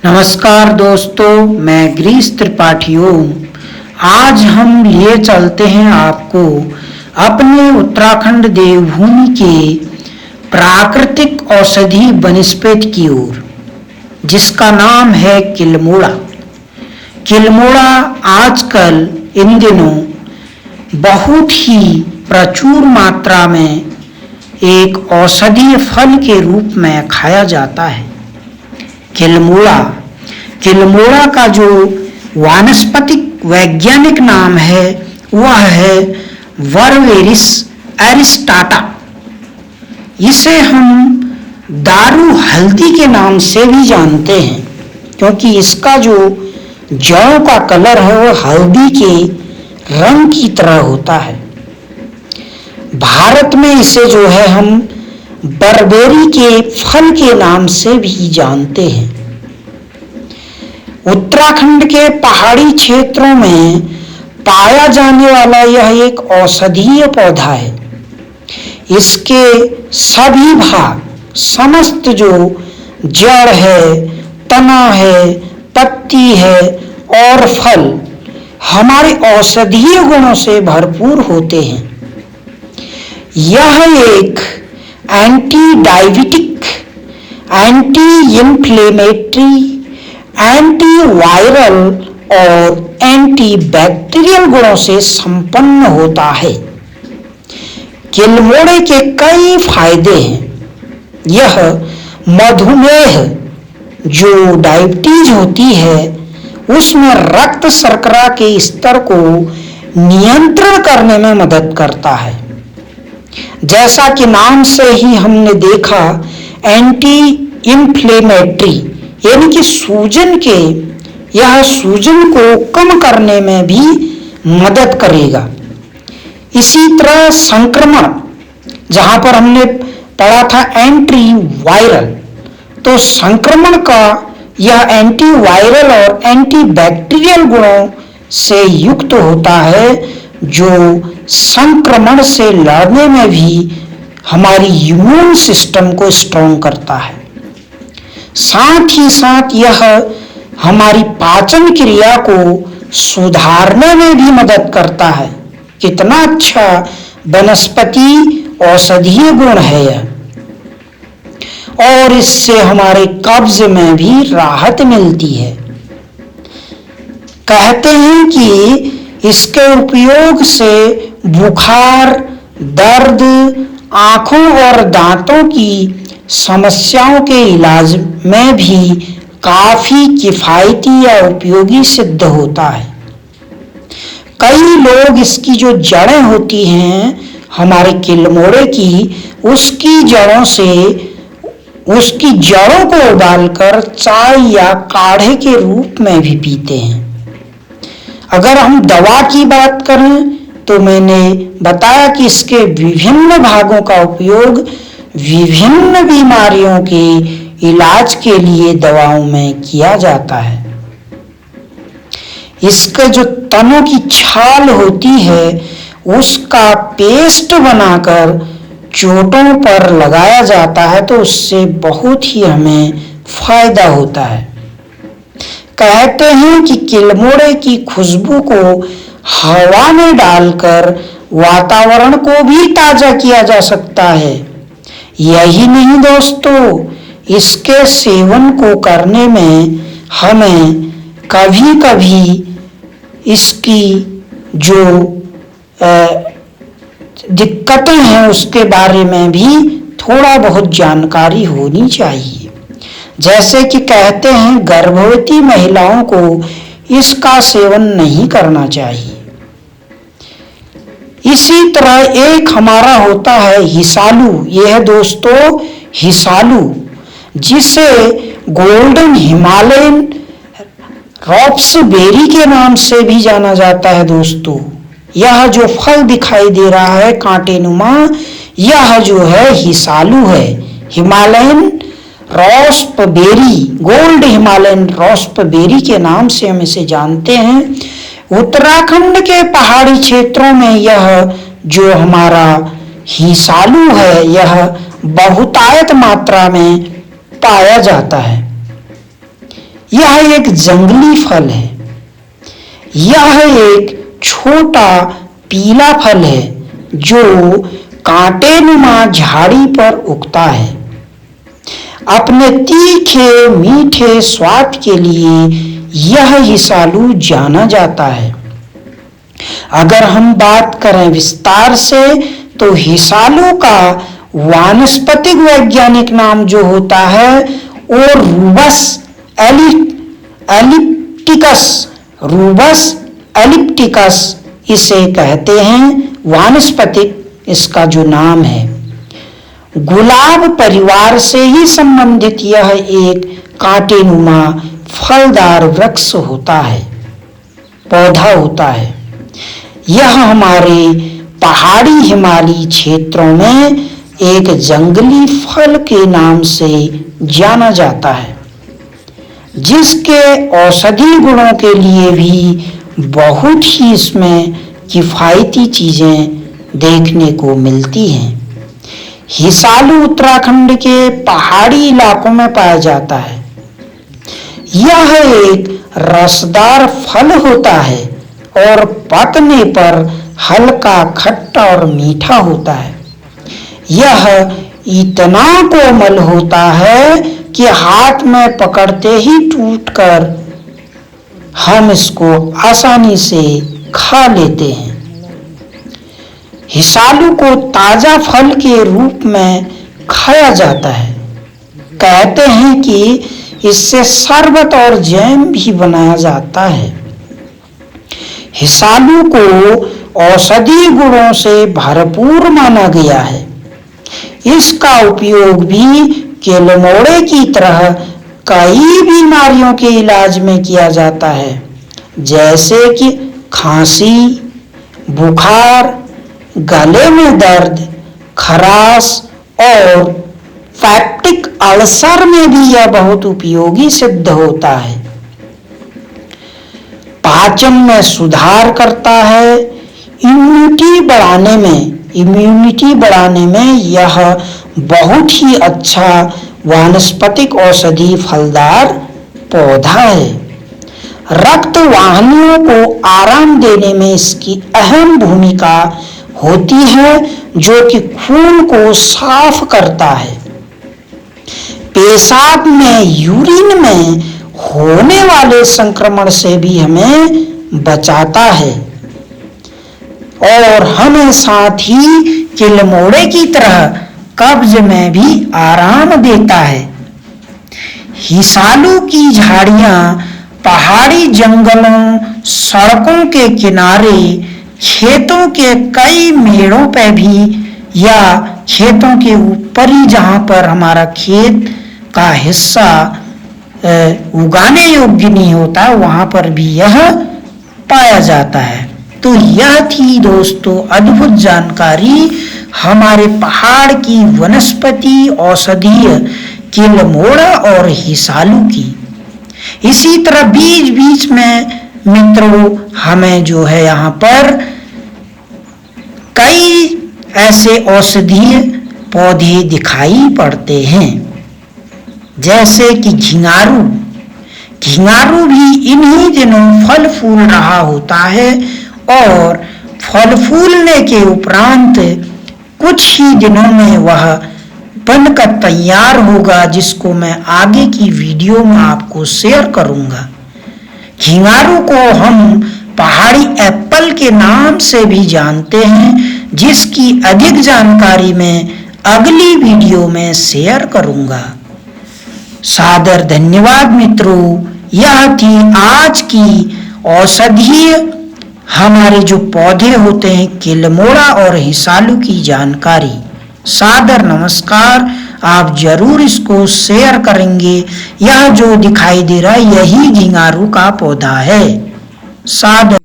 नमस्कार दोस्तों, मैं गिरीश त्रिपाठी हूँ। आज हम लिए चलते हैं आपको अपने उत्तराखंड देवभूमि के प्राकृतिक औषधि वनस्पति की ओर, जिसका नाम है किल्मोड़ा। किल्मोड़ा आजकल इन दिनों बहुत ही प्रचुर मात्रा में एक औषधीय फल के रूप में खाया जाता है। किल्मोड़ा का जो वानस्पतिक वैज्ञानिक नाम है वह है वर्वेरिस एरिस्टाटा। इसे हम दारू हल्दी के नाम से भी जानते हैं, क्योंकि इसका जो जड़ों का कलर है वो हल्दी के रंग की तरह होता है। भारत में इसे जो है हम बरबेरी के फल के नाम से भी जानते हैं। उत्तराखंड के पहाड़ी क्षेत्रों में पाया जाने वाला यह एक औषधीय पौधा है। इसके सभी भाग, समस्त जो जड़ है, तना है, पत्ती है और फल हमारे औषधीय गुणों से भरपूर होते हैं। यह एक anti diabetic, anti inflammatory, anti viral और एंटी बैक्टीरियल गुणों से संपन्न होता है। किल्मोड़े के कई फायदे हैं। यह मधुमेह, जो डायबिटीज होती है, उसमें रक्त शर्करा के स्तर को नियंत्रण करने में मदद करता है। जैसा कि नाम से ही हमने देखा, एंटी इन्फ्लेमेटरी यानी कि सूजन के, यह सूजन को कम करने में भी मदद करेगा। इसी तरह संक्रमण, जहां पर हमने पढ़ा था एंटी वायरल, तो संक्रमण का यह एंटी वायरल और एंटी बैक्टीरियल गुणों से युक्त होता है, जो संक्रमण से लड़ने में भी हमारी इम्यून सिस्टम को स्ट्रॉन्ग करता है। साथ ही साथ यह हमारी पाचन क्रिया को सुधारने में भी मदद करता है। कितना अच्छा वनस्पति औषधीय गुण है यह। और इससे हमारे कब्ज में भी राहत मिलती है। कहते हैं कि इसके उपयोग से बुखार, दर्द, आंखों और दांतों की समस्याओं के इलाज में भी काफी किफायती या उपयोगी सिद्ध होता है। कई लोग इसकी जो जड़ें होती हैं हमारे किल्मोड़े की, उसकी जड़ों को उबालकर चाय या काढ़े के रूप में भी पीते हैं। अगर हम दवा की बात करें तो मैंने बताया कि इसके विभिन्न भागों का उपयोग विभिन्न बीमारियों के इलाज के लिए दवाओं में किया जाता है। इसके जो तनों की छाल होती है उसका पेस्ट बनाकर चोटों पर लगाया जाता है, तो उससे बहुत ही हमें फायदा होता है। कहते हैं कि किल्मोड़े की खुशबू को हवा में डालकर वातावरण को भी ताजा किया जा सकता है। यही नहीं दोस्तों, इसके सेवन को करने में हमें कभी कभी इसकी जो दिक्कतें हैं उसके बारे में भी थोड़ा बहुत जानकारी होनी चाहिए। जैसे कि कहते हैं गर्भवती महिलाओं को इसका सेवन नहीं करना चाहिए। इसी तरह एक हमारा होता है हिसालू। यह है दोस्तों हिसालू, जिसे गोल्डन हिमालयन राप्सबेरी के नाम से भी जाना जाता है। दोस्तों, यह जो फल दिखाई दे रहा है कांटेनुमा, यह जो है हिसालू है। Himalayan raspberry, gold Himalayan raspberry के नाम से हम इसे जानते हैं। उत्तराखंड के पहाड़ी क्षेत्रों में यह जो हमारा हिसालू है, यह बहुतायत मात्रा में पाया जाता है। यह एक जंगली फल है। यह एक छोटा पीला फल है जो कांटेनुमा झाड़ी पर उगता है। अपने तीखे मीठे स्वाद के लिए यह हिसालू जाना जाता है। अगर हम बात करें विस्तार से तो हिसालू का वानस्पतिक वैज्ञानिक नाम जो होता है वो रूबस एलिप्टिकस इसे कहते हैं। वानस्पतिक इसका जो नाम है। गुलाब परिवार से ही संबंधित यह एक कांटेनुमा फलदार वृक्ष होता है, पौधा होता है। यह हमारे पहाड़ी हिमालयी क्षेत्रों में एक जंगली फल के नाम से जाना जाता है, जिसके औषधि गुणों के लिए भी बहुत ही इसमें किफायती चीजें देखने को मिलती हैं। हिसालू उत्तराखंड के पहाड़ी इलाकों में पाया जाता है। यह एक रसदार फल होता है और पकने पर हल्का खट्टा और मीठा होता है। यह इतना कोमल होता है कि हाथ में पकड़ते ही टूटकर हम इसको आसानी से खा लेते हैं। हिसालू को ताजा फल के रूप में खाया जाता है। कहते हैं कि इससे शरबत और जैम भी बनाया जाता है। हिसालू को औषधि गुणों से भरपूर माना गया है। इसका उपयोग भी केलमोड़े की तरह कई बीमारियों के इलाज में किया जाता है, जैसे कि खांसी, बुखार, गले में दर्द, खराश और फैक्टिक अल्सर में भी यह बहुत उपयोगी सिद्ध होता है। पाचन में सुधार करता है। इम्यूनिटी बढ़ाने में यह बहुत ही अच्छा वानस्पतिक औषधि फलदार पौधा है। रक्त वाहिनियों को आराम देने में इसकी अहम भूमिका होती है, जो कि खून को साफ करता है। पेशाब में, यूरिन में होने वाले संक्रमण से भी हमें बचाता है और हमें साथ ही किलमोड़े की तरह कब्ज में भी आराम देता है। हिसालू की झाड़ियां पहाड़ी जंगलों, सड़कों के किनारे, खेतों के कई मेड़ों पे भी या खेतों के ऊपर ही जहां पर हमारा खेत का हिस्सा उगाने योग्य नहीं होता वहां पर भी यह पाया जाता है। तो यह थी दोस्तों अद्भुत जानकारी हमारे पहाड़ की वनस्पति औषधीय किलमोड़ा और हिसालू की। इसी तरह बीच बीच में मित्रों हमें जो है यहाँ पर कई ऐसे औषधीय पौधे दिखाई पड़ते हैं, जैसे कि झिंगारू भी इन्हीं दिनों फल फूल रहा होता है और फल फूलने के उपरांत कुछ ही दिनों में वह बनकर तैयार होगा, जिसको मैं आगे की वीडियो में आपको शेयर करूंगा। झिंगारू को हम पहाड़ी एप्पल के नाम से भी जानते हैं, जिसकी अधिक जानकारी मैं अगली वीडियो में शेयर करूंगा। सादर धन्यवाद मित्रों। यह थी आज की औषधीय हमारे जो पौधे होते हैं किलमोड़ा और हिसालू की जानकारी। सादर नमस्कार। आप जरूर इसको शेयर करेंगे। यह जो दिखाई दे रहा है यही झिंगारू का पौधा है। सादर